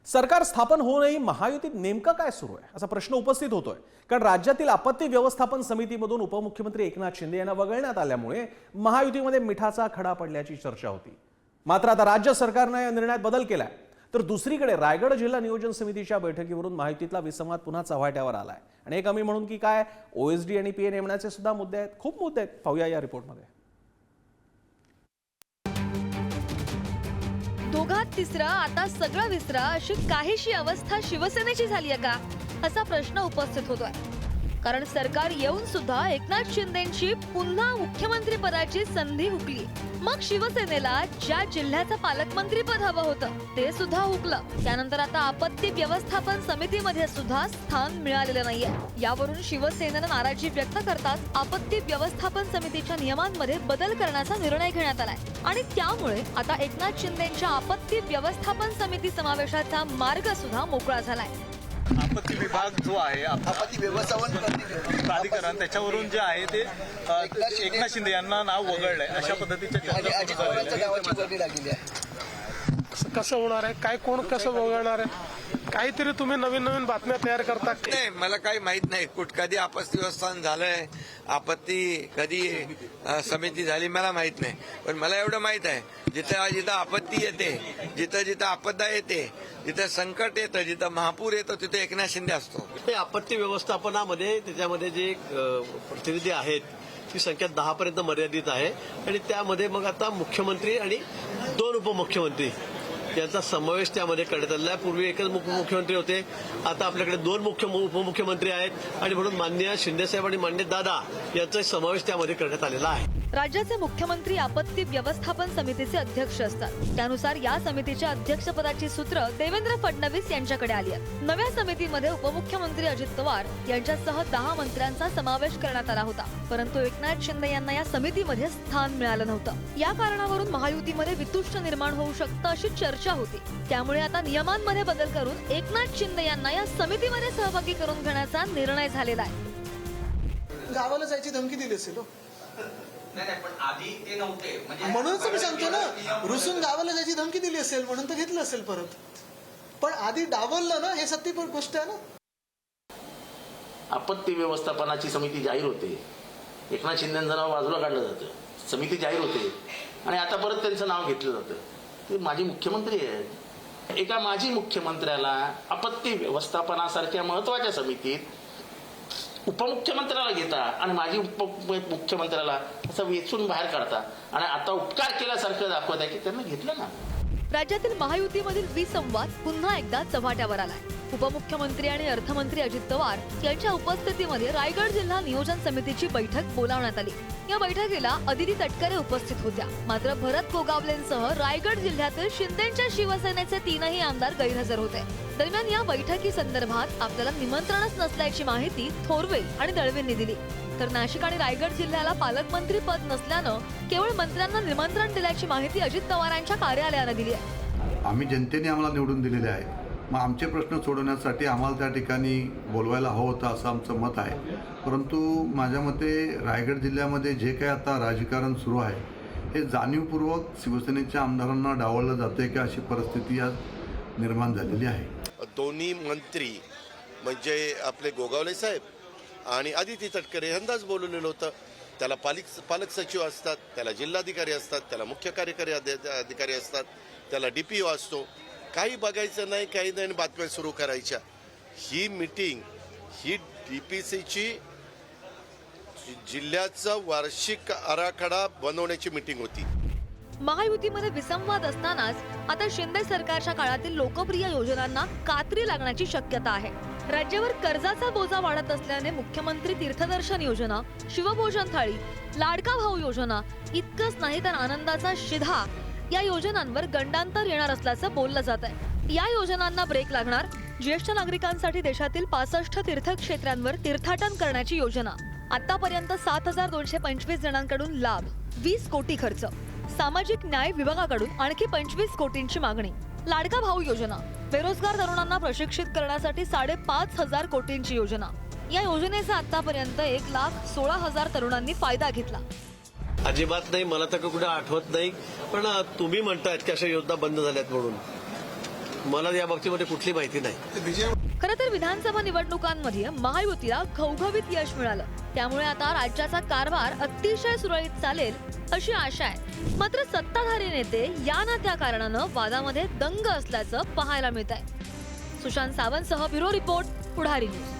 सरकार स्थापन होऊनही महायुतीत नेमकं काय सुरू आहे असा प्रश्न उपस्थित होतोय। कारण राज्यातील आपत्ती व्यवस्थापन समितीमधून उपमुख्यमंत्री एकनाथ शिंदे यांना वगळण्यात आल्यामुळे महायुतीमध्ये मिठाचा खडा पडल्याची चर्चा होती। मात्र आता राज्य सरकारने या निर्णयात बदल केलाय। तर दुसरीकडे रायगड जिल्हा नियोजन समितीच्या बैठकीवरून महायुतीतला विसंवाद पुन्हा चव्हाट्यावर आलाय। आणि हे कमी म्हणून की काय ओएसडी आणि पीए नेमण्याचे सुद्धा मुद्दे आहेत, खूप मुद्दे आहेत। पाहूया या रिपोर्टमध्ये। दोघात तिसरा आता सगळं विसरा अशी काहीशी अवस्था शिवसेनेची झाली आहे का असा प्रश्न उपस्थित होतोय। कारण सरकार येऊन सुद्धा एकनाथ शिंदेंची पुन्हा मुख्यमंत्री पदाची संधी हुकली। मग शिवसेनेला ज्या जिल्ह्याचं पालकमंत्री पद हवं होतं ते सुद्धा हुकलं। त्यानंतर आता आपत्ती व्यवस्थापन समितीमध्ये सुद्धा स्थान मिळालेलं नाहीये। यावरून शिवसेनेनं नाराजी व्यक्त करताच आपत्ती व्यवस्थापन समितीच्या नियमांमध्ये बदल करण्याचा निर्णय घेण्यात आलाय। आणि त्यामुळे आता एकनाथ शिंदेंच्या आपत्ती व्यवस्थापन समिती समावेशाचा मार्ग सुद्धा मोकळा झालाय। आपत्ती विभाग जो आहे आपत्ती व्यवस्थापन प्राधिकरण त्याच्यावरून जे आहे ते एकनाथ शिंदे यांना नाव वगळलंय अशा पद्धतीच्या कसं होणार आहे, काय कोण कसं वगळणार आहे, काहीतरी तुम्ही नवीन नवीन बातम्या तयार करता। नाही, मला काही माहित नाही कधी आपत्ती व्यवस्थापन झालंय, आपत्ती कधी समिती झाली मला माहित नाही। पण मला एवढं माहित आहे जिथं जिथं आपत्ती येते, जिथं जिथं आपदा येते, जिथं संकट येतं, जिथं महापूर येतो तिथे एकनाथ शिंदे असतो। ते आपत्ती व्यवस्थापनामध्ये त्याच्यामध्ये जे प्रतिनिधी आहेत ती संख्या 10 पर्यंत मर्यादित आहे। आणि त्यामध्ये मग आता मुख्यमंत्री आणि 2 उपमुख्यमंत्री यांचा समावेश त्यामध्ये करण्यात आलेला आहे। पूर्वी एकच मुख्यमंत्री होते, आता आपल्याकडे 2 उपमुख्यमंत्री आहेत आणि म्हणून माननीय शिंदेसाहेब आणि माननीय दादा यांचा समावेश त्यामध्ये करण्यात आलेला आहे। राज्याचे मुख्यमंत्री आपत्ती व्यवस्थापन समितीचे अध्यक्ष असतात। त्यानुसार या समितीच्या अध्यक्षपदाची सूत्र देवेंद्र फडणवीस यांच्याकडे आली आहेत। नव्या समितीमध्ये उपमुख्यमंत्री अजित पवार यांच्यासह 10 मंत्र्यांचा समावेश करण्यात आला होता। परंतु एकनाथ शिंदे यांना या समितीमध्ये स्थान मिळालं नव्हतं। या कारणावरून महायुतीमध्ये वितुष्ट निर्माण होऊ शकतं अशी चर्चा होती। त्यामुळे आता नियमांमध्ये बदल करून एकनाथ शिंदे यांना या समितीमध्ये सहभागी करून घेण्याचा निर्णय झालेला आहे। गावाला जायची धमकी दिली असेल पण आधी ते नव्हते, म्हणूनच मी सांगतो ना, रुसून गावाला जायची धमकी दिली असेल म्हणून तर घेतलं असेल परत। पण आधी डावललं ना, हे सत्य गोष्ट आहे ना। आपत्ती व्यवस्थापनाची समिती जाहीर होते, एकनाथ शिंदेंचं नाव बाजूला काढलं जातं, समिती जाहीर होते आणि आता परत त्यांचं नाव घेतलं जातं। ते माजी मुख्यमंत्री आहेत। एका माजी मुख्यमंत्र्याला आपत्ती व्यवस्थापनासारख्या महत्वाच्या समितीत उपमुख्यमंत्र्याला घेता आणि माजी उपमुख्यमंत्र्याला असं वेचून बाहेर काढता आणि आता उपकार केल्यासारखं दाखवत आहे की त्यांना घेतलं ना। राज्यातील महायुतीमधील विसंवाद पुन्हा एकदा चव्हाट्यावर आलाय। उपमुख्यमंत्री आणि अर्थमंत्री अजित पवार यांच्या उपस्थितीमध्ये रायगड जिल्हा नियोजन समितीची बैठक बोलावण्यात आली। या बैठकीला अदिती तटकरे उपस्थित होत्या। मात्र भरत गोगावलेंसह रायगड जिल्ह्यातील शिंदेच्या शिवसेनेचे 3ही आमदार गैरहजर होते। दरम्यान या बैठकी संदर्भात आपल्याला निमंत्रणच नसल्याची माहिती थोरवे आणि दळवींनी दिली। तर नाशिक आणि रायगड जिल्ह्याला पालकमंत्री पद नसल्यानं केवळ मंत्र्यांना निमंत्रण दिल्याची माहिती अजित पवारांच्या कार्यालयानं दिली आहे। आम्ही जनतेने आम्हाला निवडून दिलेले आहे, मग आमचे प्रश्न सोडवण्यासाठी आम्हाला त्या ठिकाणी बोलवायला हवं होतं असं आमचं मत आहे। परंतु माझ्या मते रायगड जिल्ह्यामध्ये जे काही आता राजकारण सुरू आहे हे जाणीवपूर्वक शिवसेनेच्या आमदारांना डावललं जाते की अशी परिस्थिती आज निर्माण झालेली आहे। दोन्ही मंत्री म्हणजे आपले गोगावले साहेब आणि अदिती तटकरे यांनाच बोलवलेलं होतं। त्याला पालक सचिव असतात, त्याला जिल्हाधिकारी असतात, त्याला मुख्य कार्यकारी अधिकारी असतात, त्याला DPO असतो। काही बघायचं नाही, काही नाही, बातम्या सुरू करायच्या। ही मीटिंग ही DPCची जिल्ह्याचा वार्षिक आराखडा बनवण्याची मीटिंग होती। महायुतीमध्ये विसंवाद असतानाच आता शिंदे सरकारच्या काळातील लोकप्रिय योजनांना कात्री लागण्याची शक्यता आहे। राज्यावर कर्जाचा बोजा वाढत असल्याने मुख्यमंत्री तीर्थदर्शन योजना, शिवभोजन थाळी, लाडका भाऊ योजना इतकंच नाही तर आनंदाचा शिधा या योजनांवर गंडांतर येणार असल्याचं बोललं जात आहे। या योजनांना ब्रेक लागणार। ज्येष्ठ नागरिकांसाठी देशातील 65 तीर्थक्षेत्रांवर तीर्थाटन करण्याची योजना। आतापर्यंत 7225 जणांकडून लाभ, 20 कोटी खर्च। सामाजिक न्याय विभागाकडून आणखी 25 कोटींची मागणी। लाडका भाऊ योजना, बेरोजगार तरुणांना प्रशिक्षित करण्यासाठी 5,500 कोटींची योजना। या योजनेचा आतापर्यंत 1,16,000 तरुणांनी फायदा घेतला। अजिबात नाही, मला तर कुठे आठवत नाही। पण तुम्ही म्हणतायत की अशा योजना बंद झाल्यात म्हणून, मला या बाबतीमध्ये कुठली माहिती नाही. खरं तर विधानसभा निवडणुकांमध्ये महायुतीला घवघवीत यश मिळालं, त्यामुळे आता राज्याचा कारभार अतिशय सुरळीत चालेल अशी आशा आहे. मात्र सत्ताधारी नेते या ना त्या कारणानं वादामध्ये दंग असल्याचं पाहायला मिळत आहे. सुशांत सावंतसह ब्युरो रिपोर्ट, पुढारी न्यूज.